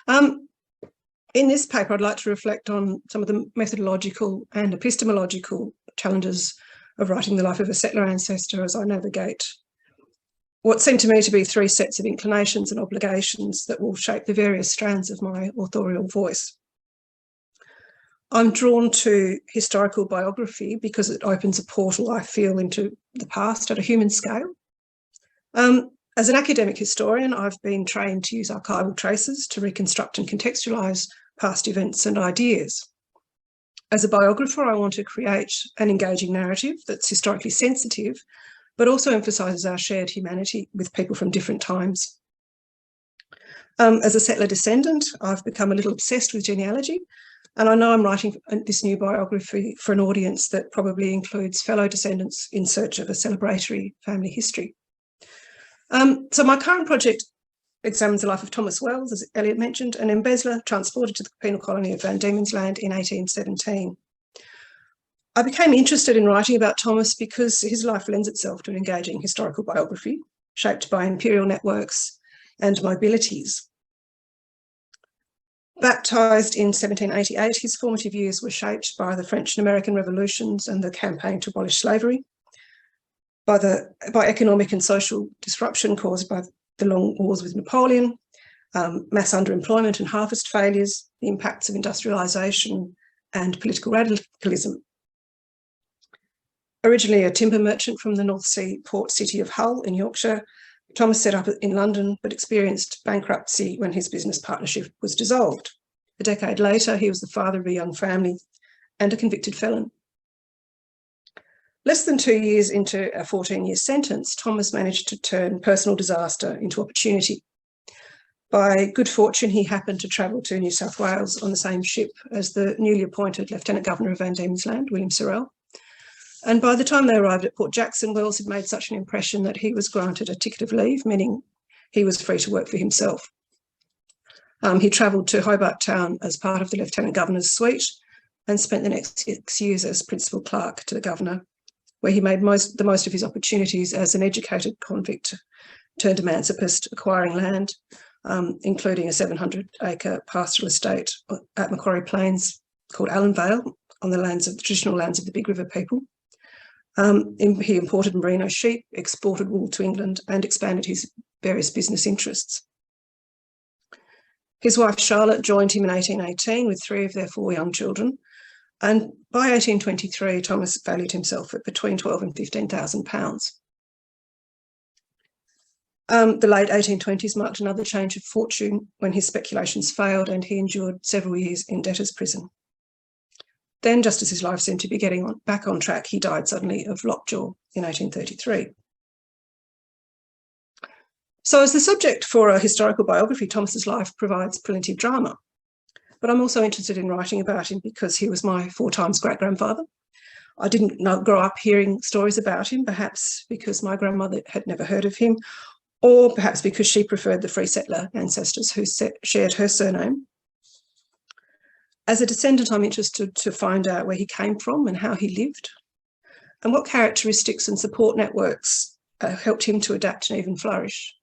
In this paper, I'd like to reflect on some of the methodological and epistemological challenges of writing the life of a settler ancestor as I navigate what seem to me to be three sets of inclinations and obligations that will shape the various strands of my authorial voice. I'm drawn to historical biography because it opens a portal, I feel, into the past at a human scale. As an academic historian, I've been trained to use archival traces to reconstruct and contextualise past events and ideas. As a biographer, I want to create an engaging narrative that's historically sensitive, but also emphasises our shared humanity with people from different times. As a settler descendant, I've become a little obsessed with genealogy, and I know I'm writing this new biography for an audience that probably includes fellow descendants in search of a celebratory family history. So my current project examines the life of Thomas Wells, as Elliot mentioned, an embezzler transported to the penal colony of Van Diemen's Land in 1817. I became interested in writing about Thomas because his life lends itself to an engaging historical biography shaped by imperial networks and mobilities. Baptised in 1788, his formative years were shaped by the French and American revolutions and the campaign to abolish slavery, by economic and social disruption caused by the long wars with Napoleon, mass underemployment and harvest failures, the impacts of industrialisation and political radicalism. Originally a timber merchant from the North Sea port city of Hull in Yorkshire, Thomas set up in London but experienced bankruptcy when his business partnership was dissolved. A decade later, he was the father of a young family and a convicted felon. Less than 2 years into a 14-year sentence, Thomas managed to turn personal disaster into opportunity. By good fortune, he happened to travel to New South Wales on the same ship as the newly appointed Lieutenant Governor of Van Diemen's Land, William Sorrell. And by the time they arrived at Port Jackson, Wells had made such an impression that he was granted a ticket of leave, meaning he was free to work for himself. He travelled to Hobart Town as part of the Lieutenant Governor's suite and spent the next 6 years as principal clerk to the Governor, where he made the most of his opportunities as an educated convict turned emancipist, acquiring land, including a 700-acre pastoral estate at Macquarie Plains called Allanvale, on the traditional lands of the Big River people. He imported merino sheep, exported wool to England, and expanded his various business interests. His wife Charlotte joined him in 1818 with 3 of their 4 young children, and by 1823, Thomas valued himself at between £12,000 and £15,000. The late 1820s marked another change of fortune when his speculations failed and he endured several years in debtor's prison. Then, just as his life seemed to be getting back on track, he died suddenly of lockjaw in 1833. So as the subject for a historical biography, Thomas's life provides plenty of drama. But I'm also interested in writing about him because he was my 4 times great-grandfather. I didn't grow up hearing stories about him, perhaps because my grandmother had never heard of him, or perhaps because she preferred the free settler ancestors who shared her surname. As a descendant, I'm interested to find out where he came from and how he lived, and what characteristics and support networks helped him to adapt and even flourish.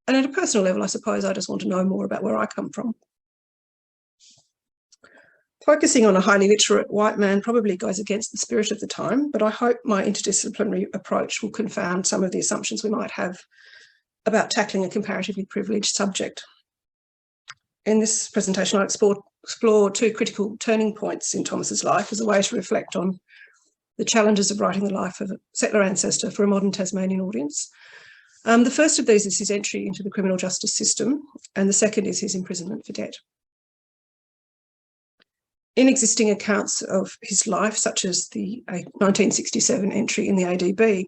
And at a personal level, I suppose I just want to know more about where I come from. Focusing on a highly literate white man probably goes against the spirit of the time, but I hope my interdisciplinary approach will confound some of the assumptions we might have about tackling a comparatively privileged subject. In this presentation, I'll explore 2 critical turning points in Thomas's life as a way to reflect on the challenges of writing the life of a settler ancestor for a modern Tasmanian audience. The first of these is his entry into the criminal justice system, and the second is his imprisonment for debt. In existing accounts of his life, such as the 1967 entry in the ADB,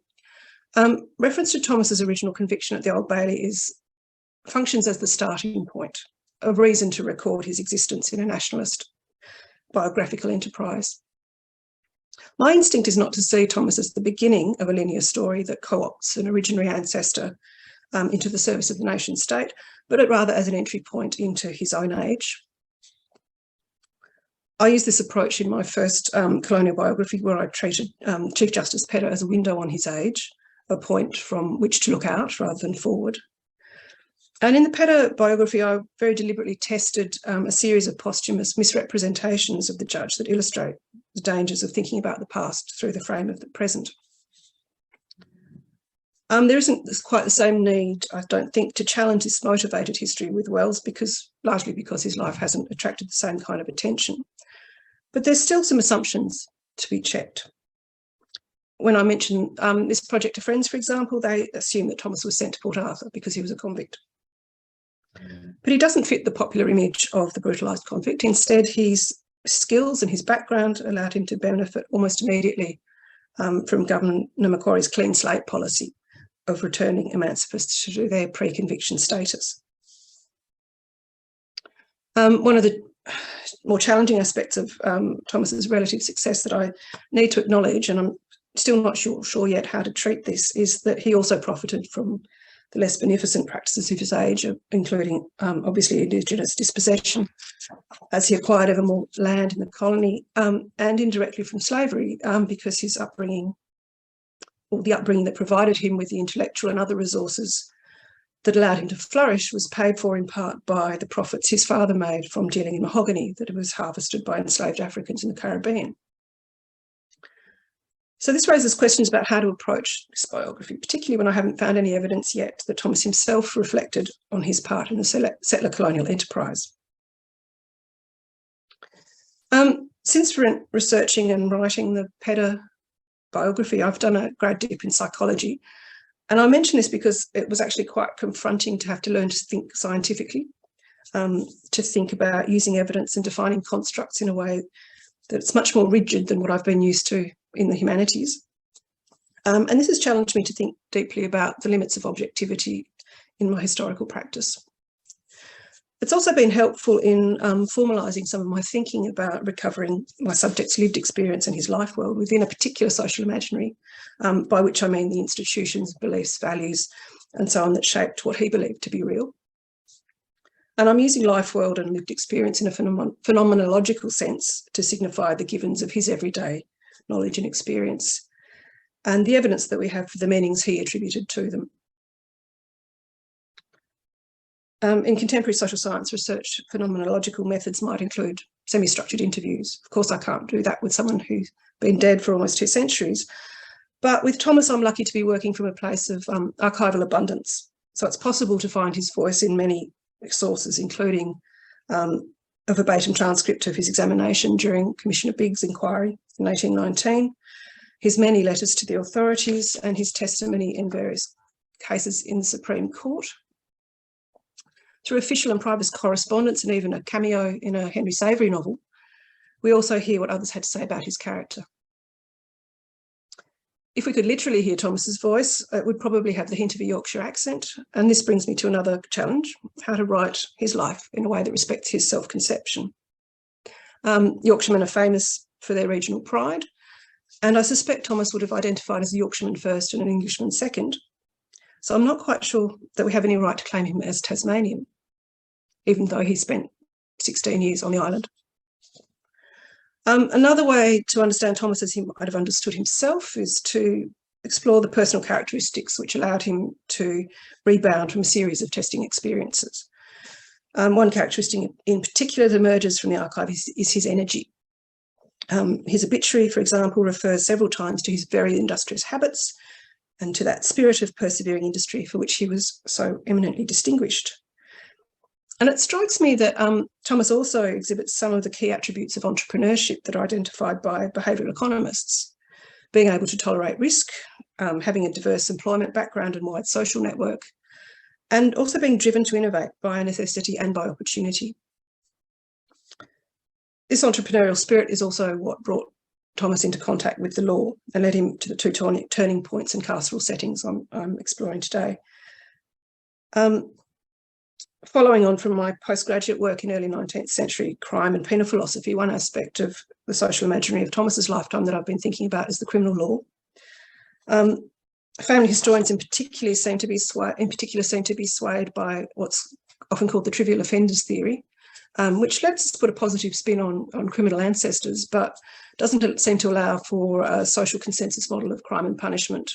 reference to Thomas's original conviction at the Old Bailey functions as the starting point, a reason to record his existence in a nationalist biographical enterprise. My instinct is not to see Thomas as the beginning of a linear story that co-opts an originary ancestor into the service of the nation state, but rather as an entry point into his own age. I used this approach in my first colonial biography, where I treated Chief Justice Pedder as a window on his age, a point from which to look out rather than forward. And in the Petter biography, I very deliberately tested a series of posthumous misrepresentations of the judge that illustrate the dangers of thinking about the past through the frame of the present. There isn't quite the same need, I don't think, to challenge this motivated history with Wells, largely because his life hasn't attracted the same kind of attention. But there's still some assumptions to be checked. When I mention this project to friends, for example, they assume that Thomas was sent to Port Arthur because he was a convict. But he doesn't fit the popular image of the brutalised convict. Instead, his skills and his background allowed him to benefit almost immediately from Governor Macquarie's clean slate policy of returning emancipants to their pre-conviction status. One of the more challenging aspects of Thomas's relative success that I need to acknowledge, and I'm still not sure yet how to treat this, is that he also profited from the less beneficent practices of his age, including obviously Indigenous dispossession, as he acquired ever more land in the colony, and indirectly from slavery, because his upbringing, or the upbringing that provided him with the intellectual and other resources that allowed him to flourish, was paid for in part by the profits his father made from dealing in mahogany that was harvested by enslaved Africans in the Caribbean. So this raises questions about how to approach this biography, particularly when I haven't found any evidence yet that Thomas himself reflected on his part in the settler colonial enterprise. Since researching and writing the Petter biography, I've done a grad dip in psychology. And I mention this because it was actually quite confronting to have to learn to think scientifically, to think about using evidence and defining constructs in a way that's much more rigid than what I've been used to in the humanities. And this has challenged me to think deeply about the limits of objectivity in my historical practice. It's also been helpful in formalising some of my thinking about recovering my subject's lived experience and his life world within a particular social imaginary, by which I mean the institutions, beliefs, values, and so on that shaped what he believed to be real. And I'm using life world and lived experience in a phenomenological sense to signify the givens of his everyday knowledge and experience, and the evidence that we have for the meanings he attributed to them. In contemporary social science research, phenomenological methods might include semi-structured interviews. Of course, I can't do that with someone who's been dead for almost 2 centuries. But with Thomas, I'm lucky to be working from a place of archival abundance. So it's possible to find his voice in many sources, including a verbatim transcript of his examination during Commissioner Biggs' inquiry in 1819, his many letters to the authorities, and his testimony in various cases in the Supreme Court. Through official and private correspondence and even a cameo in a Henry Savary novel, we also hear what others had to say about his character. If we could literally hear Thomas's voice, it would probably have the hint of a Yorkshire accent. And this brings me to another challenge: how to write his life in a way that respects his self-conception. Yorkshiremen are famous for their regional pride, and I suspect Thomas would have identified as a Yorkshireman first and an Englishman second. So I'm not quite sure that we have any right to claim him as Tasmanian, even though he spent 16 years on the island. Another way to understand Thomas as he might have understood himself is to explore the personal characteristics which allowed him to rebound from a series of testing experiences. One characteristic in particular that emerges from the archive is his energy. His obituary, for example, refers several times to his very industrious habits and to that spirit of persevering industry for which he was so eminently distinguished. And it strikes me that Thomas also exhibits some of the key attributes of entrepreneurship that are identified by behavioural economists: being able to tolerate risk, having a diverse employment background and wide social network, and also being driven to innovate by necessity and by opportunity. This entrepreneurial spirit is also what brought Thomas into contact with the law and led him to the 2 turning points in carceral settings I'm exploring today. Following on from my postgraduate work in early 19th century crime and penal philosophy, one aspect of the social imaginary of Thomas's lifetime that I've been thinking about is the criminal law. Family historians in particular seem to be swayed by what's often called the trivial offenders theory, which lets us put a positive spin on criminal ancestors, but doesn't seem to allow for a social consensus model of crime and punishment,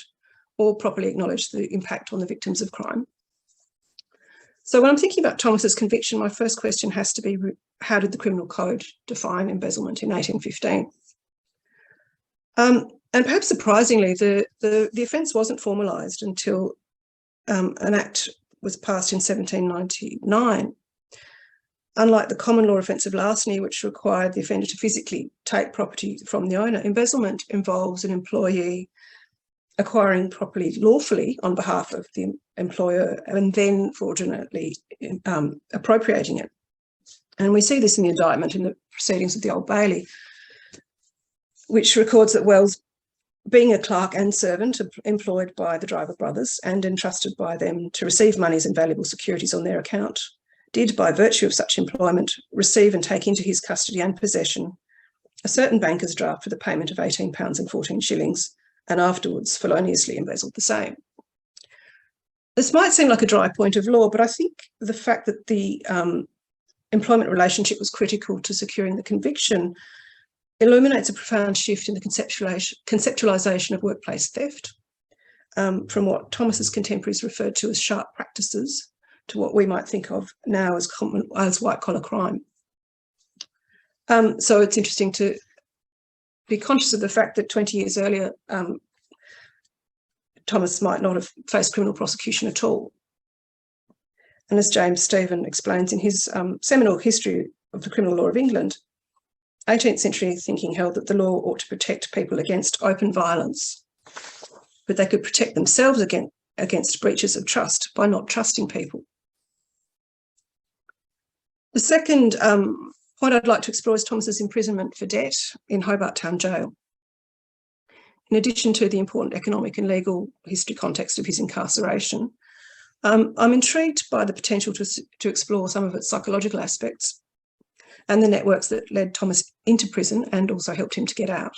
or properly acknowledge the impact on the victims of crime. So when I'm thinking about Thomas's conviction, my first question has to be, how did the Criminal Code define embezzlement in 1815? And perhaps surprisingly, the offence wasn't formalised until an act was passed in 1799. Unlike the common law offence of larceny, which required the offender to physically take property from the owner, embezzlement involves an employee acquiring property lawfully on behalf of the employer and then fraudulently appropriating it. And we see this in the indictment in the proceedings of the Old Bailey, which records that Wells, being a clerk and servant employed by the Driver brothers and entrusted by them to receive monies and valuable securities on their account, did, by virtue of such employment, receive and take into his custody and possession a certain banker's draft for the payment of £18 and 14 shillings, and afterwards feloniously embezzled the same. This might seem like a dry point of law, but I think the fact that the employment relationship was critical to securing the conviction illuminates a profound shift in the conceptualisation of workplace theft, from what Thomas's contemporaries referred to as sharp practices to what we might think of now as white-collar crime. So it's interesting to be conscious of the fact that 20 years earlier, Thomas might not have faced criminal prosecution at all. And as James Stephen explains in his seminal History of the Criminal Law of England, 18th century thinking held that the law ought to protect people against open violence, but they could protect themselves against breaches of trust by not trusting people. The second point I'd like to explore is Thomas's imprisonment for debt in Hobart Town Jail. In addition to the important economic and legal history context of his incarceration, I'm intrigued by the potential to explore some of its psychological aspects and the networks that led Thomas into prison and also helped him to get out.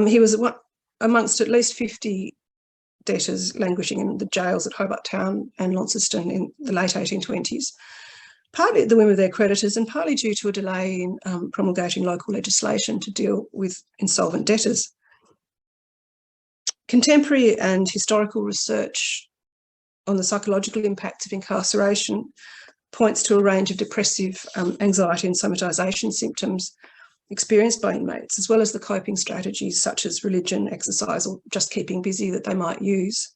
He was amongst at least 50 debtors languishing in the jails at Hobart Town and Launceston in the late 1820s, partly at the whim of their creditors and partly due to a delay in promulgating local legislation to deal with insolvent debtors. Contemporary and historical research on the psychological impacts of incarceration points to a range of depressive anxiety and somatisation symptoms experienced by inmates, as well as the coping strategies such as religion, exercise, or just keeping busy that they might use.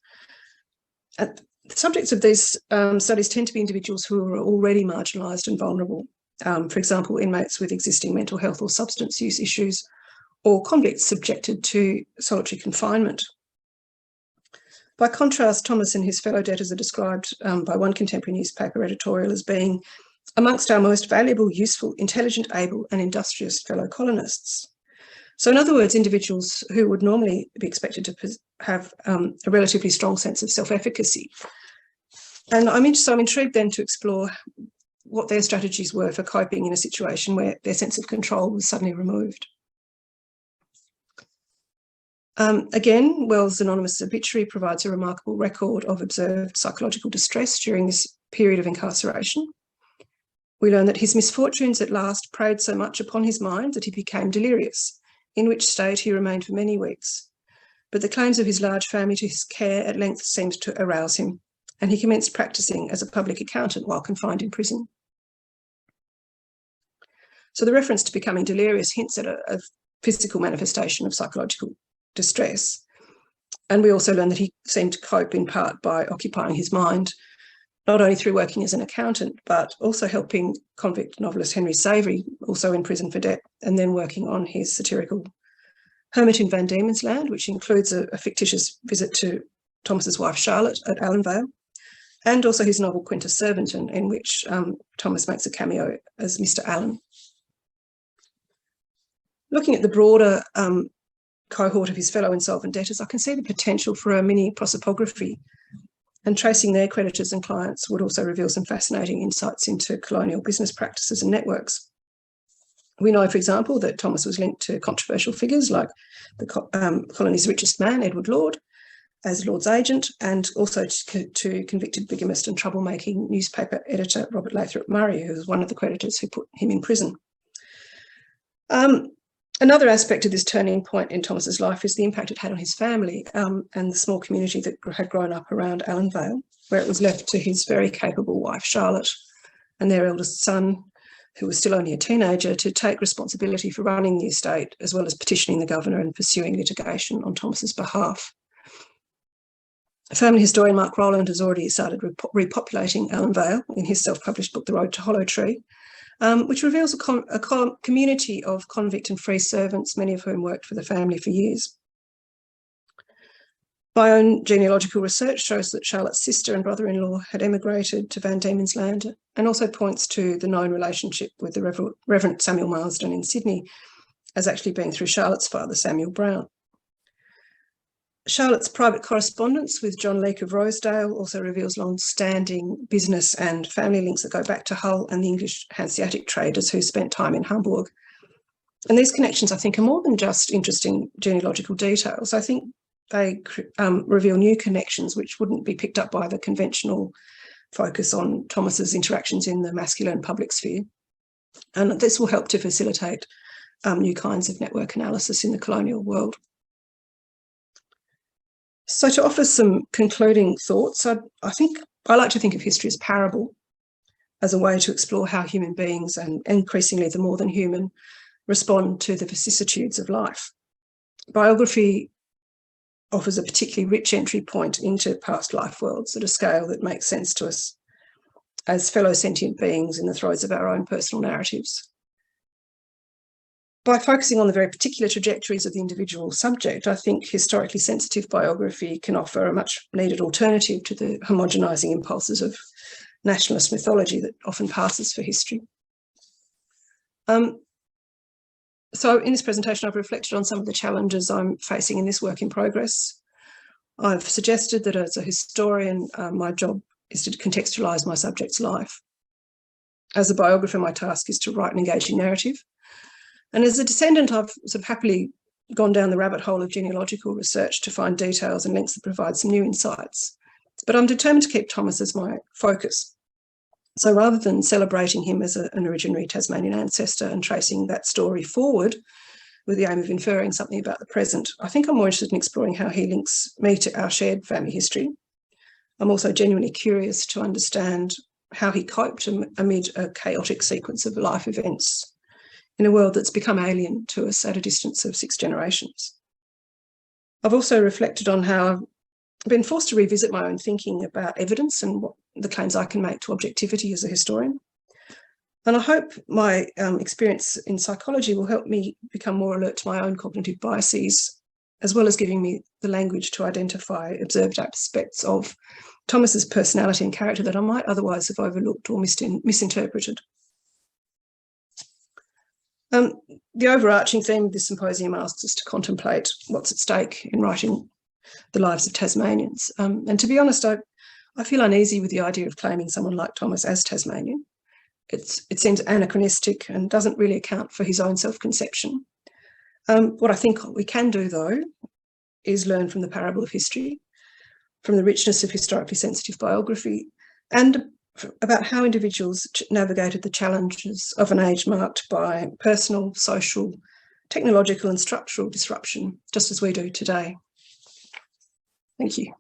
The subjects of these studies tend to be individuals who are already marginalised and vulnerable. For example, inmates with existing mental health or substance use issues, or convicts subjected to solitary confinement. By contrast, Thomas and his fellow debtors are described by one contemporary newspaper editorial as being amongst our most valuable, useful, intelligent, able and industrious fellow colonists. So in other words, individuals who would normally be expected to have a relatively strong sense of self-efficacy. And I'm intrigued then to explore what their strategies were for coping in a situation where their sense of control was suddenly removed. Again, Wells' anonymous obituary provides a remarkable record of observed psychological distress during this period of incarceration. We learn that his misfortunes at last preyed so much upon his mind that he became delirious, in which state he remained for many weeks. But the claims of his large family to his care at length seemed to arouse him, and he commenced practising as a public accountant while confined in prison. So the reference to becoming delirious hints at a physical manifestation of psychological distress. And we also learn that he seemed to cope in part by occupying his mind, not only through working as an accountant, but also helping convict novelist Henry Savary, also in prison for debt, and then working on his satirical Hermit in Van Diemen's Land, which includes a fictitious visit to Thomas's wife Charlotte at Allenvale, and also his novel Quintus Servington, in which Thomas makes a cameo as Mr. Allen. Looking at the broader cohort of his fellow insolvent debtors, I can see the potential for a mini prosopography, and tracing their creditors and clients would also reveal some fascinating insights into colonial business practices and networks. We know, for example, that Thomas was linked to controversial figures like the colony's richest man, Edward Lord, as Lord's agent, and also to convicted bigamist and troublemaking newspaper editor Robert Lathrop Murray, who was one of the creditors who put him in prison. Another aspect of this turning point in Thomas's life is the impact it had on his family and the small community that had grown up around Allenvale. where it was left to his very capable wife, Charlotte, and their eldest son, who was still only a teenager, to take responsibility for running the estate, as well as petitioning the governor and pursuing litigation on Thomas's behalf. Family historian Mark Rowland has already started repopulating Allan Vale in his self-published book, The Road to Hollow Tree, which reveals a community of convict and free servants, many of whom worked for the family for years. My own genealogical research shows that Charlotte's sister and brother-in-law had emigrated to Van Diemen's Land, and also points to the known relationship with the Reverend Samuel Marsden in Sydney as actually being through Charlotte's father, Samuel Brown. Charlotte's private correspondence with John Leake of Rosedale also reveals long-standing business and family links that go back to Hull and the English Hanseatic traders who spent time in Hamburg. And these connections, I think, are more than just interesting genealogical details. I think they reveal new connections which wouldn't be picked up by the conventional focus on Thomas's interactions in the masculine public sphere. And this will help to facilitate new kinds of network analysis in the colonial world. So to offer some concluding thoughts, I like to think of history as parable, as a way to explore how human beings, and increasingly the more than human, respond to the vicissitudes of life. Biography offers a particularly rich entry point into past life worlds at a scale that makes sense to us as fellow sentient beings in the throes of our own personal narratives. By focusing on the very particular trajectories of the individual subject, I think historically sensitive biography can offer a much needed alternative to the homogenising impulses of nationalist mythology that often passes for history. So in this presentation, I've reflected on some of the challenges I'm facing in this work in progress. I've suggested that as a historian, my job is to contextualise my subject's life. As a biographer, my task is to write an engaging narrative. And as a descendant, I've sort of happily gone down the rabbit hole of genealogical research to find details and links that provide some new insights. But I'm determined to keep Thomas as my focus. So rather than celebrating him as an originary Tasmanian ancestor and tracing that story forward with the aim of inferring something about the present, I think I'm more interested in exploring how he links me to our shared family history. I'm also genuinely curious to understand how he coped amid a chaotic sequence of life events in a world that's become alien to us at a distance of 6 generations. I've also reflected on how I've been forced to revisit my own thinking about evidence and what the claims I can make to objectivity as a historian. And I hope my experience in psychology will help me become more alert to my own cognitive biases, as well as giving me the language to identify observed aspects of Thomas's personality and character that I might otherwise have overlooked or misinterpreted. The overarching theme of this symposium asks us to contemplate what's at stake in writing the lives of Tasmanians. And to be honest, I feel uneasy with the idea of claiming someone like Thomas as Tasmanian. It seems anachronistic and doesn't really account for his own self-conception. What I think we can do, though, is learn from the parable of history, from the richness of historically sensitive biography, and about how individuals navigated the challenges of an age marked by personal, social, technological and structural disruption, just as we do today. Thank you.